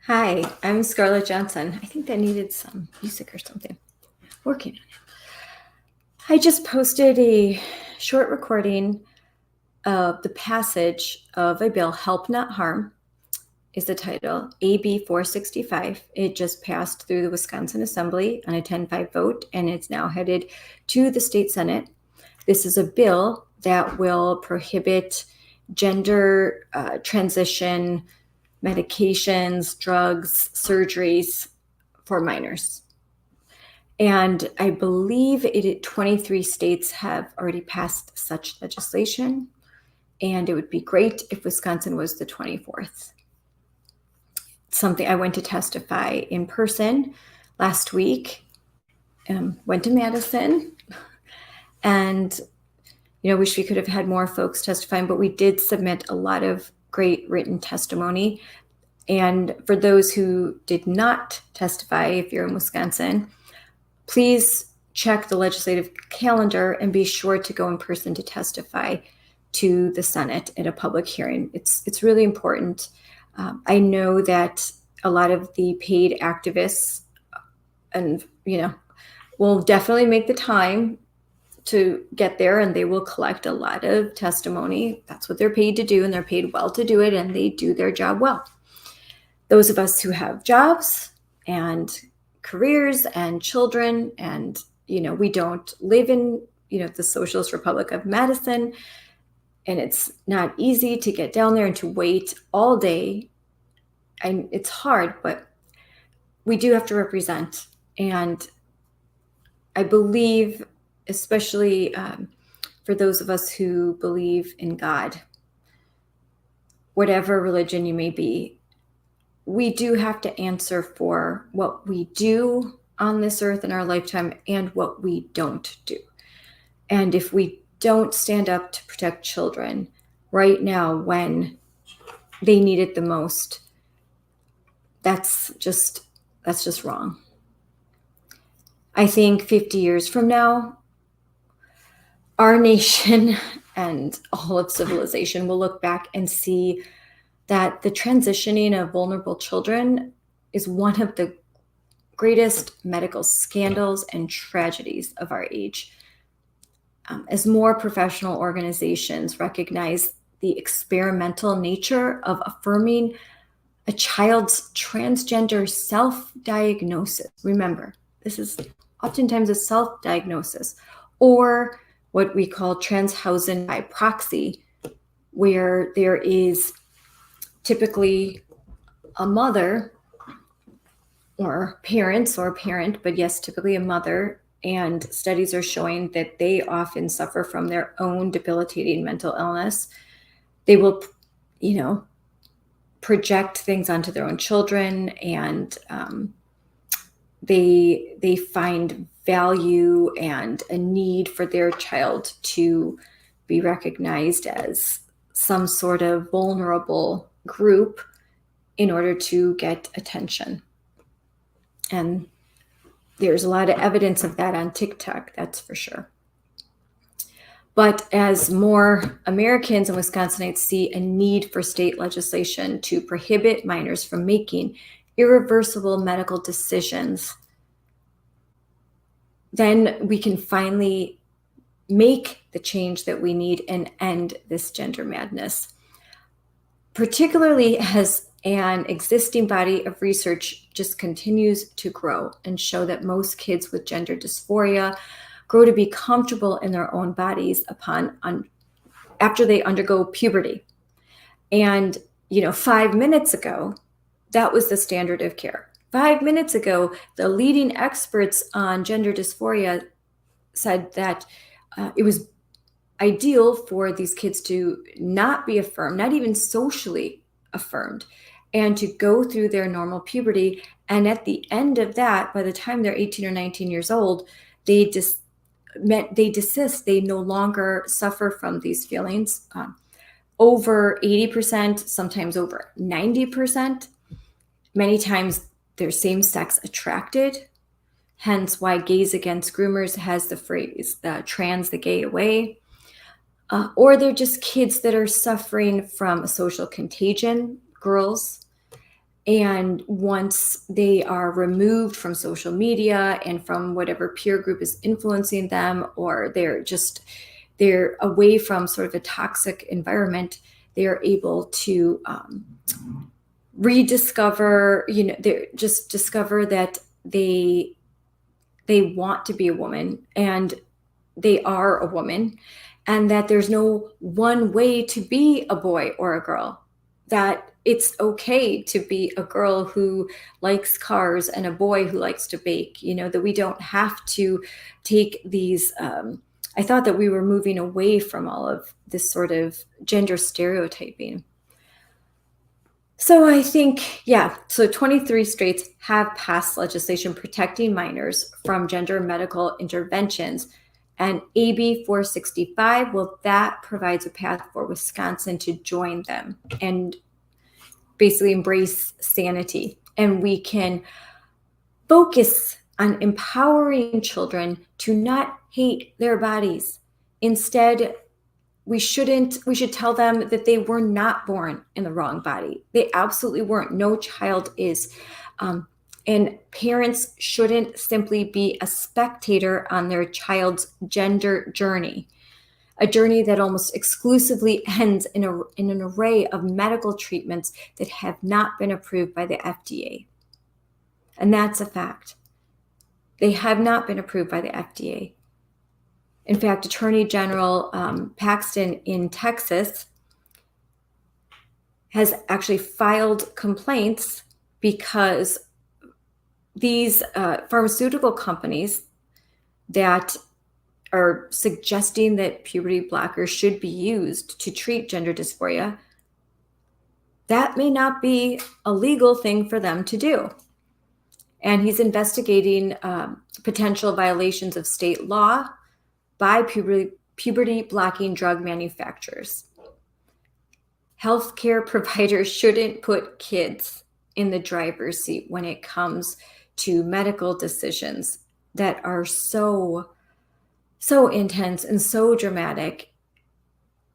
Hi, I'm Scarlett Johnson. I think that needed some music or something. Working on it. I just posted a short recording of the passage of a bill, Help Not Harm is the title, AB 465. It just passed through the Wisconsin Assembly on a 10-5 vote, and it's now headed to the state Senate. This is a bill that will prohibit gender transition medications, drugs, surgeries for minors. And I believe 23 states have already passed such legislation. And it would be great if Wisconsin was the 24th. Something I went to testify in person last week, went to Madison, and wish we could have had more folks testifying, but we did submit a lot of great written testimony. And for those who did not testify, if you're in Wisconsin, please check the legislative calendar and be sure to go in person to testify to the Senate at a public hearing. It's really important. I know that a lot of the paid activists and will definitely make the time to get there, and they will collect a lot of testimony. That's what they're paid to do, and they're paid well to do it, and they do their job well. Those of us who have jobs and careers and children, and we don't live in the Socialist Republic of Madison, and it's not easy to get down there and to wait all day. And it's hard, but we do have to represent. And I believe, especially for those of us who believe in God, whatever religion you may be, we do have to answer for what we do on this earth in our lifetime and what we don't do. And if we don't stand up to protect children right now when they need it the most, that's just wrong. I think 50 years from now, our nation and all of civilization will look back and see that the transitioning of vulnerable children is one of the greatest medical scandals and tragedies of our age. As more professional organizations recognize the experimental nature of affirming a child's transgender self-diagnosis, remember, this is oftentimes a self-diagnosis, or what we call Transhausen by proxy, where there is typically a mother or parents or a parent, but yes, typically a mother. And studies are showing that they often suffer from their own debilitating mental illness. They will, project things onto their own children, and they find value and a need for their child to be recognized as some sort of vulnerable group in order to get attention. And there's a lot of evidence of that on TikTok, that's for sure. But as more Americans and Wisconsinites see a need for state legislation to prohibit minors from making irreversible medical decisions, then we can finally make the change that we need and end this gender madness. Particularly as an existing body of research just continues to grow and show that most kids with gender dysphoria grow to be comfortable in their own bodies after they undergo puberty. And 5 minutes ago, that was the standard of care. 5 minutes ago, the leading experts on gender dysphoria said that it was ideal for these kids to not be affirmed, not even socially affirmed, and to go through their normal puberty. And at the end of that, by the time they're 18 or 19 years old, they desist. They no longer suffer from these feelings. Over 80%, sometimes over 90%. Many times they're same-sex attracted, hence why Gays Against Groomers has the phrase, trans the gay away. Or they're just kids that are suffering from a social contagion, girls. And once they are removed from social media and from whatever peer group is influencing them, or they're away from sort of a toxic environment, they are able to rediscover, they just discover that they want to be a woman, and they are a woman, and that there's no one way to be a boy or a girl, that it's okay to be a girl who likes cars and a boy who likes to bake, that we don't have to take these. I thought that we were moving away from all of this sort of gender stereotyping. So I think, so 23 states have passed legislation protecting minors from gender medical interventions. And AB 465, well, that provides a path for Wisconsin to join them and basically embrace sanity. And we can focus on empowering children to not hate their bodies. Instead, we should tell them that they were not born in the wrong body. They absolutely weren't. No child is. And parents shouldn't simply be a spectator on their child's gender journey, a journey that almost exclusively ends in an array of medical treatments that have not been approved by the FDA. And that's a fact. They have not been approved by the FDA. In fact, Attorney General Paxton in Texas has actually filed complaints because these pharmaceutical companies that are suggesting that puberty blockers should be used to treat gender dysphoria, that may not be a legal thing for them to do. And he's investigating potential violations of state law by puberty blocking drug manufacturers. Healthcare providers shouldn't put kids in the driver's seat when it comes to medical decisions that are so intense and so dramatic.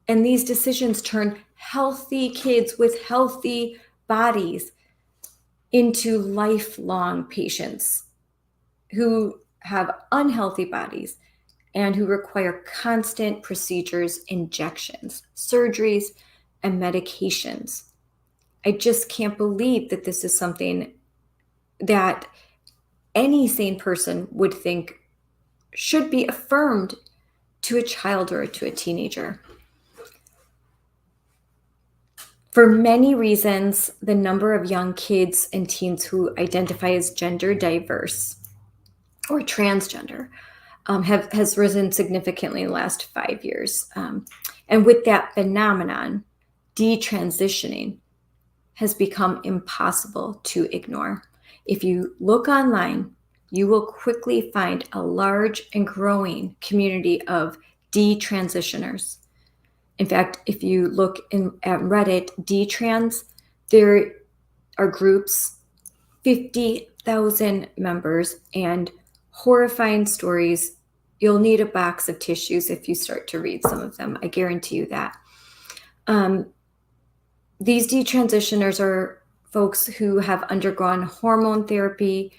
And these decisions turn healthy kids with healthy bodies into lifelong patients who have unhealthy bodies and who require constant procedures, injections, surgeries, and medications. I just can't believe that this is something that any sane person would think should be affirmed to a child or to a teenager. For many reasons, the number of young kids and teens who identify as gender diverse or transgender has risen significantly in the last 5 years. And with that phenomenon, detransitioning has become impossible to ignore. If you look online, you will quickly find a large and growing community of detransitioners. In fact, if you look at Reddit, detrans, there are groups, 50,000 members, and horrifying stories. You'll need a box of tissues if you start to read some of them. I guarantee you that. These detransitioners are folks who have undergone hormone therapy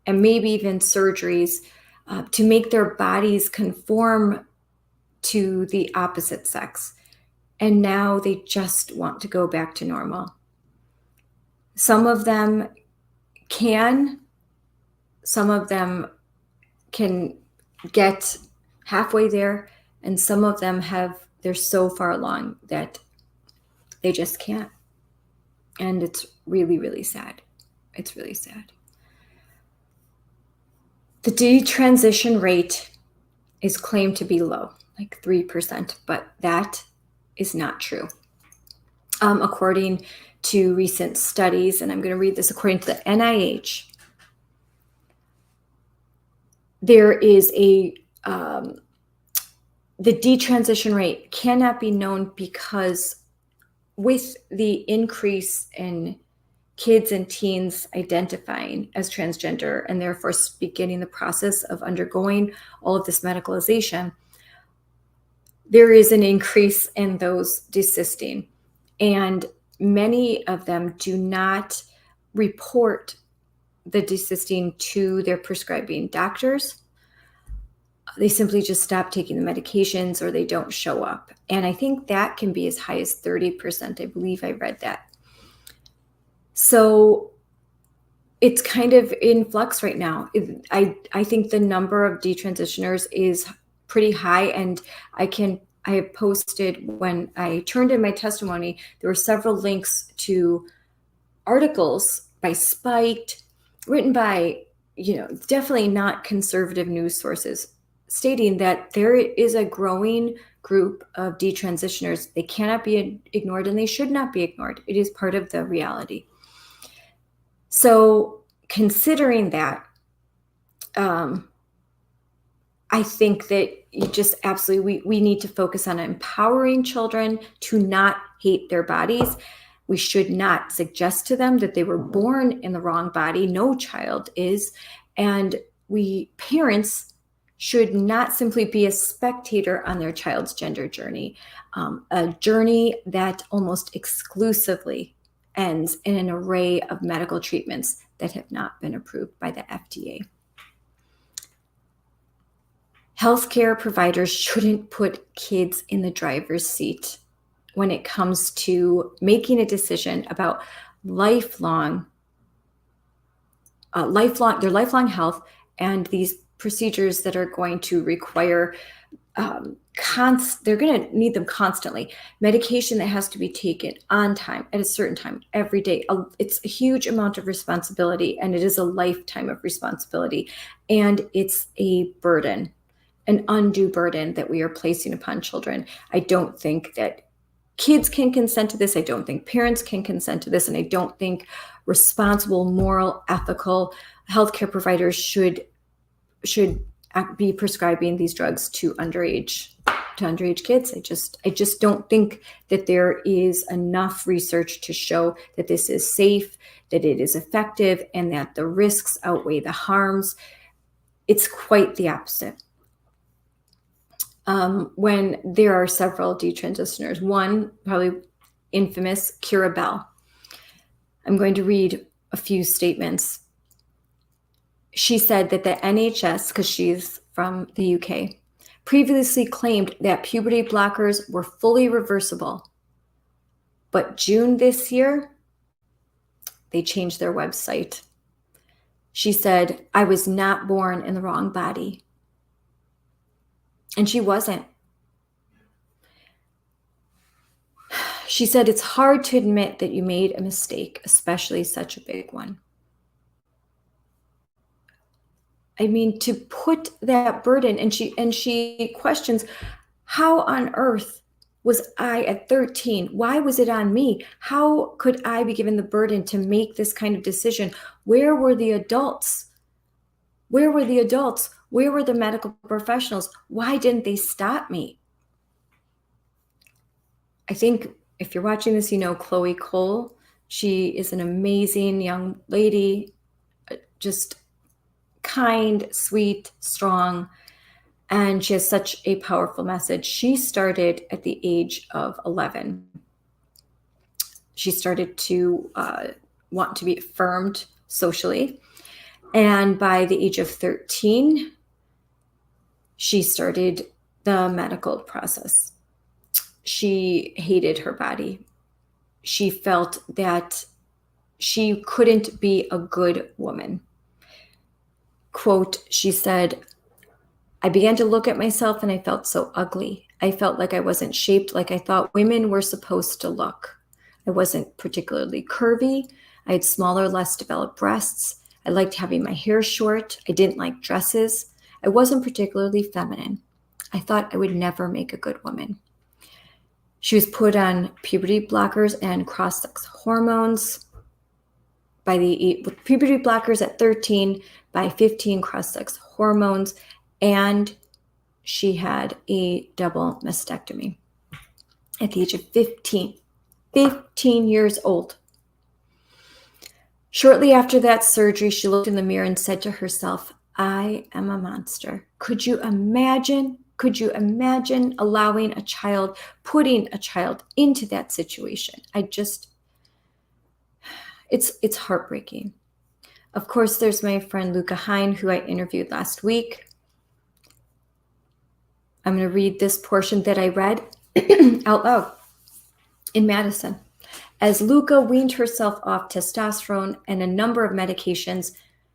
and maybe even surgeries to make their bodies conform to the opposite sex. And now they just want to go back to normal. Some of them can get halfway there, and some of them they're so far along that they just can't. And it's really, really sad. It's really sad. The detransition rate is claimed to be low, like 3%, but that is not true. According to recent studies, and I'm going to read this according to the NIH, there is the detransition rate cannot be known because with the increase in kids and teens identifying as transgender and therefore beginning the process of undergoing all of this medicalization, there is an increase in those desisting. And many of them do not report the desisting to their prescribing doctors. They simply just stop taking the medications or they don't show up. And I think that can be as high as 30%. I believe I read that. So it's kind of in flux right now. I think the number of detransitioners is pretty high, and I have posted, when I turned in my testimony, there were several links to articles by Spiked, written by, definitely not conservative news sources, stating that there is a growing group of detransitioners. They cannot be ignored, and they should not be ignored. It is part of the reality. So considering that, I think that you just absolutely, we need to focus on empowering children to not hate their bodies. We should not suggest to them that they were born in the wrong body. No child is. And we parents should not simply be a spectator on their child's gender journey, a journey that almost exclusively ends in an array of medical treatments that have not been approved by the FDA. Healthcare providers shouldn't put kids in the driver's seat when it comes to making a decision about their lifelong health and these procedures that are going to require they're going to need them constantly. Medication that has to be taken on time, at a certain time, every day. It's a huge amount of responsibility, and it is a lifetime of responsibility. And it's a burden, an undue burden that we are placing upon children. I don't think that kids can consent to this. I don't think parents can consent to this. And I don't think responsible, moral, ethical healthcare providers should be prescribing these drugs to underage kids. I just don't think that there is enough research to show that this is safe, that it is effective, and that the risks outweigh the harms. It's quite the opposite. When there are several detransitioners, one probably infamous, Kira Bell. I'm going to read a few statements. She said that the NHS, because she's from the UK, previously claimed that puberty blockers were fully reversible. But June this year, they changed their website. She said, I was not born in the wrong body. And she wasn't. She said, it's hard to admit that you made a mistake, especially such a big one. I mean, to put that burden, and she questions, how on earth was I at 13? Why was it on me? How could I be given the burden to make this kind of decision? Where were the adults? Where were the adults? Where were the medical professionals? Why didn't they stop me? I think if you're watching this, you know Chloe Cole. She is an amazing young lady, just kind, sweet, strong, and she has such a powerful message. She started at the age of 11. She started to want to be affirmed socially. And by the age of 13, she started the medical process. She hated her body. She felt that she couldn't be a good woman. Quote, she said, I began to look at myself and I felt so ugly. I felt like I wasn't shaped like I thought women were supposed to look. I wasn't particularly curvy. I had smaller, less developed breasts. I liked having my hair short. I didn't like dresses. I wasn't particularly feminine. I thought I would never make a good woman. She was put on puberty blockers and cross-sex hormones. With puberty blockers at 13, by 15 cross-sex hormones, and she had a double mastectomy at the age of 15 years old. Shortly after that surgery, she looked in the mirror and said to herself, I am a monster. Could you imagine allowing putting a child into that situation? It's heartbreaking. Of course, there's my friend Luca Hine, who I interviewed last week. I'm going to read this portion that I read out loud in Madison. As Luca weaned herself off testosterone and a number of medications,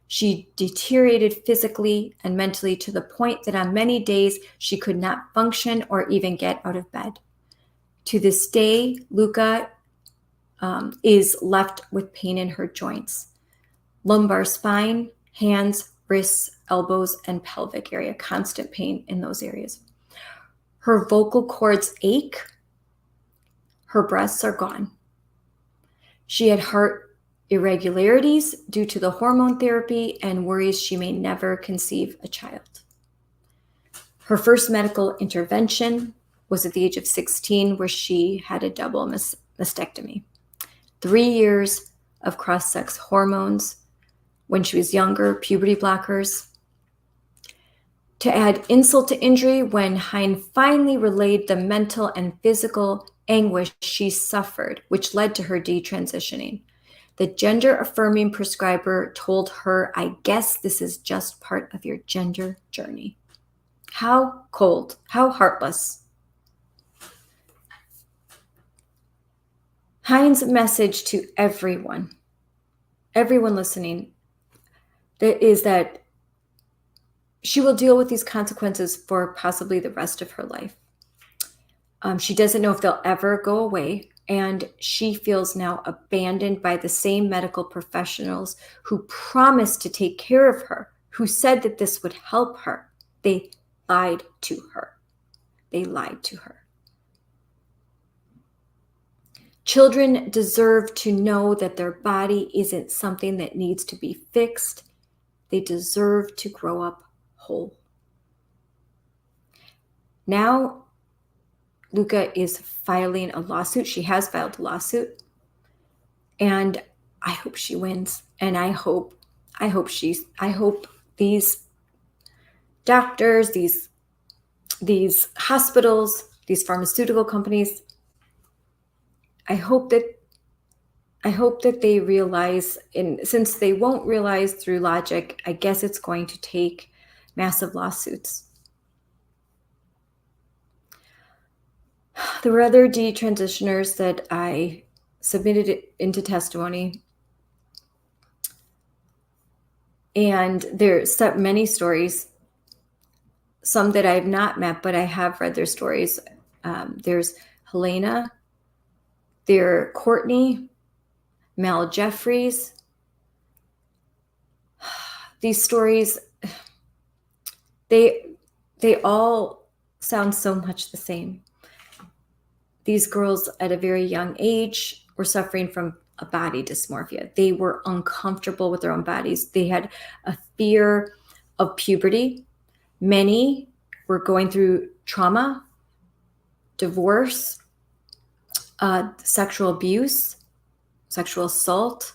she deteriorated physically and mentally to the point that on many days she could not function or even get out of bed. To this day, Luca is left with pain in her joints, lumbar spine, hands, wrists, elbows, and pelvic area, constant pain in those areas. Her vocal cords ache. Her breasts are gone. She had heart irregularities due to the hormone therapy and worries she may never conceive a child. Her first medical intervention was at the age of 16, where she had a double mastectomy. 3 years of cross-sex hormones when she was younger, puberty blockers. To add insult to injury, when Hine finally relayed the mental and physical anguish she suffered, which led to her detransitioning, the gender-affirming prescriber told her, "I guess this is just part of your gender journey." How cold, how heartless. Hine's message to everyone listening, is that she will deal with these consequences for possibly the rest of her life. She doesn't know if they'll ever go away, and she feels now abandoned by the same medical professionals who promised to take care of her, who said that this would help her. They lied to her. They lied to her. Children deserve to know that their body isn't something that needs to be fixed. They deserve to grow up whole. Now, Luca is filing a lawsuit. She has filed a lawsuit, and I hope she wins. And I hope these doctors, these hospitals, these pharmaceutical companies, I hope that they realize, and since they won't realize through logic, I guess it's going to take massive lawsuits. There were other detransitioners that I submitted into testimony, and there's many stories, some that I have not met, but I have read their stories. There's Helena, there's Courtney, Mel Jeffries. These stories, they all sound so much the same. These girls at a very young age were suffering from a body dysmorphia. They were uncomfortable with their own bodies. They had a fear of puberty. Many were going through trauma, divorce, sexual abuse, sexual assault.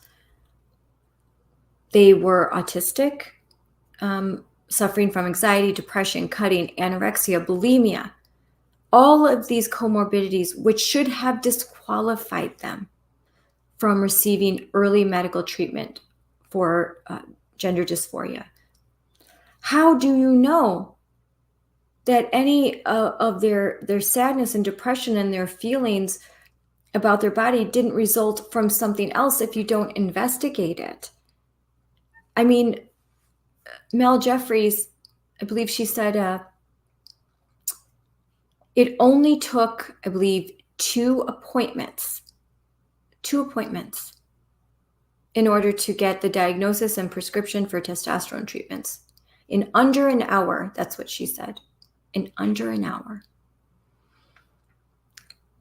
They were autistic, suffering from anxiety, depression, cutting, anorexia, bulimia. All of these comorbidities, which should have disqualified them from receiving early medical treatment for gender dysphoria. How do you know that any of their sadness and depression and their feelings about their body didn't result from something else if you don't investigate it? I mean, Mel Jeffries, I believe she said it only took, I believe, two appointments in order to get the diagnosis and prescription for testosterone treatments. In under an hour, that's what she said. In under an hour.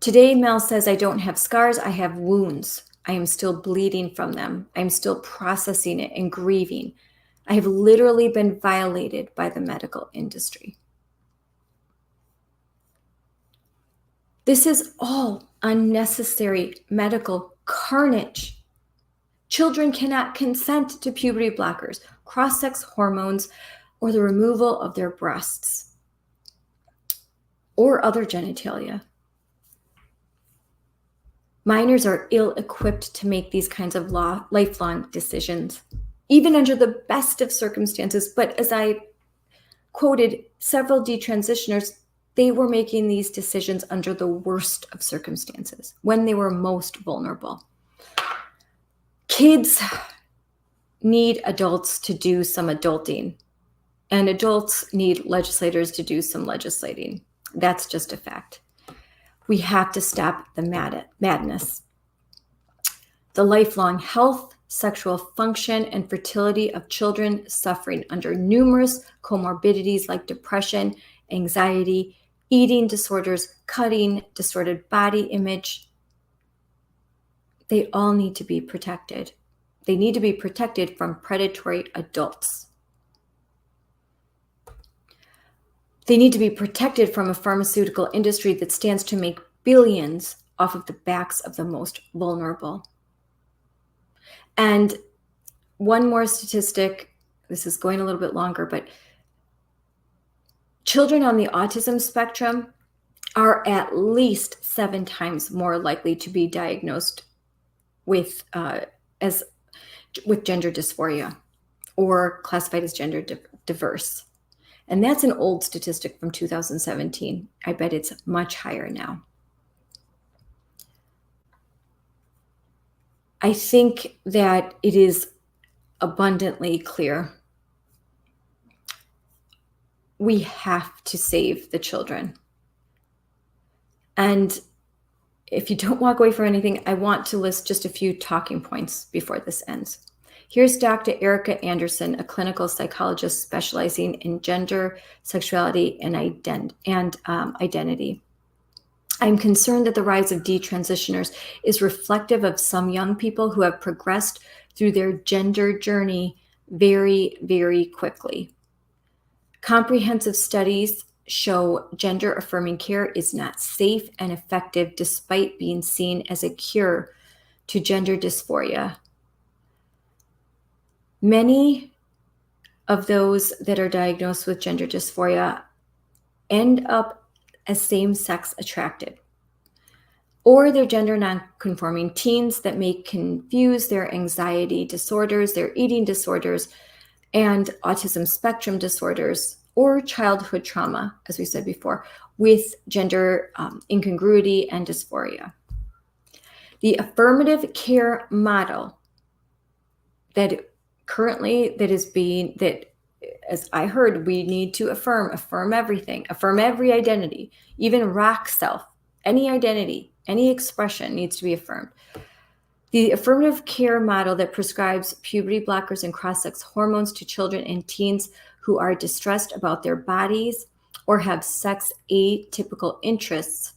Today, Mel says, "I don't have scars, I have wounds. I am still bleeding from them. I'm still processing it and grieving. I have literally been violated by the medical industry." This is all unnecessary medical carnage. Children cannot consent to puberty blockers, cross-sex hormones, or the removal of their breasts or other genitalia. Minors are ill-equipped to make these kinds of lifelong decisions, even under the best of circumstances. But as I quoted several detransitioners, they were making these decisions under the worst of circumstances, when they were most vulnerable. Kids need adults to do some adulting, and adults need legislators to do some legislating. That's just a fact. We have to stop the madness. The lifelong health, sexual function, and fertility of children suffering under numerous comorbidities like depression, anxiety, eating disorders, cutting, distorted body image, they all need to be protected. They need to be protected from predatory adults. They need to be protected from a pharmaceutical industry that stands to make billions off of the backs of the most vulnerable. And one more statistic, this is going a little bit longer, but children on the autism spectrum are at least 7 times more likely to be diagnosed with gender dysphoria or classified as gender diverse. And that's an old statistic from 2017. I bet it's much higher now. I think that it is abundantly clear we have to save the children. And if you don't walk away from anything, I want to list just a few talking points before this ends. Here's Dr. Erica Anderson, a clinical psychologist specializing in gender, sexuality, and identity. I'm concerned that the rise of detransitioners is reflective of some young people who have progressed through their gender journey very, very quickly. Comprehensive studies show gender-affirming care is not safe and effective despite being seen as a cure to gender dysphoria. Many of those that are diagnosed with gender dysphoria end up as same-sex attracted, or they're gender non-conforming teens that may confuse their anxiety disorders, their eating disorders, and autism spectrum disorders, or childhood trauma, as we said before, with gender incongruity and dysphoria. The affirmative care model that as I heard, we need to affirm everything, affirm every identity, even rock self, any identity, any expression needs to be affirmed. The affirmative care model that prescribes puberty blockers and cross-sex hormones to children and teens who are distressed about their bodies or have sex atypical interests,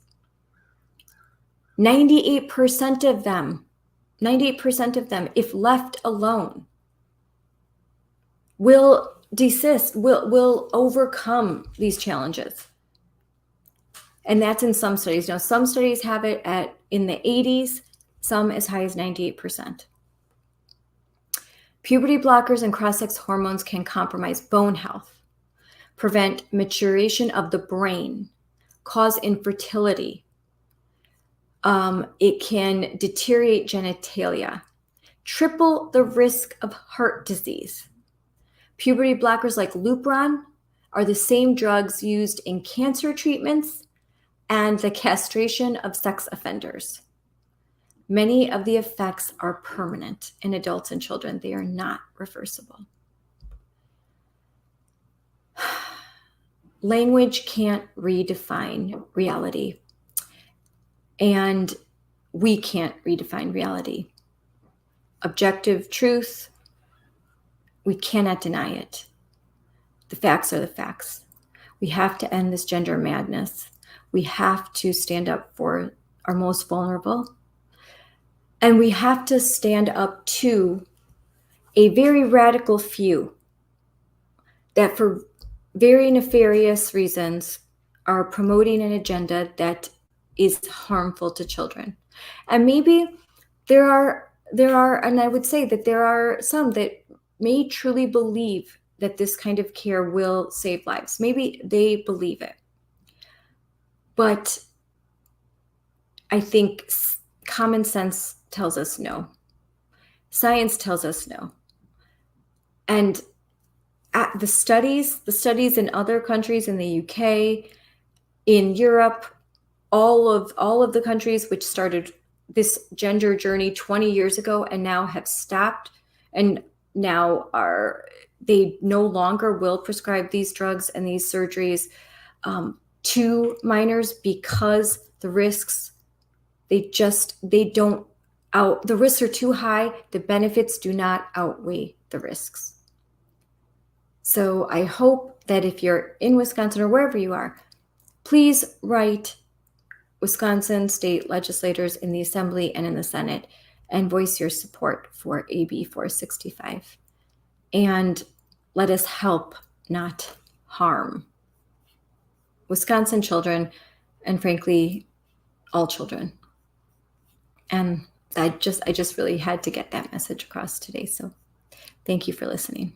98% of them, if left alone, will desist, will overcome these challenges. And that's in some studies. Now, some studies have it in the 80s, some as high as 98%. Puberty blockers and cross-sex hormones can compromise bone health, prevent maturation of the brain, cause infertility. It can deteriorate genitalia, triple the risk of heart disease. Puberty blockers like Lupron are the same drugs used in cancer treatments and the castration of sex offenders. Many of the effects are permanent in adults and children. They are not reversible. Language can't redefine reality, and we can't redefine reality. Objective truth, we cannot deny it. The facts are the facts. We have to end this gender madness. We have to stand up for our most vulnerable. And we have to stand up to a very radical few that for very nefarious reasons are promoting an agenda that is harmful to children. And maybe there are, and I would say that there are some that may truly believe that this kind of care will save lives. Maybe they believe it. But I think common sense tells us no. Science tells us no. And at the studies in other countries, in the UK, in Europe, all of the countries which started this gender journey 20 years ago and now have stopped and now they no longer will prescribe these drugs and these surgeries to minors because the risks, the risks are too high. The benefits do not outweigh the risks. So I hope that if you're in Wisconsin or wherever you are, please write Wisconsin state legislators in the Assembly and in the Senate and voice your support for AB 465. And let us help, not harm, Wisconsin children, and frankly, all children. And I just really had to get that message across today. So thank you for listening.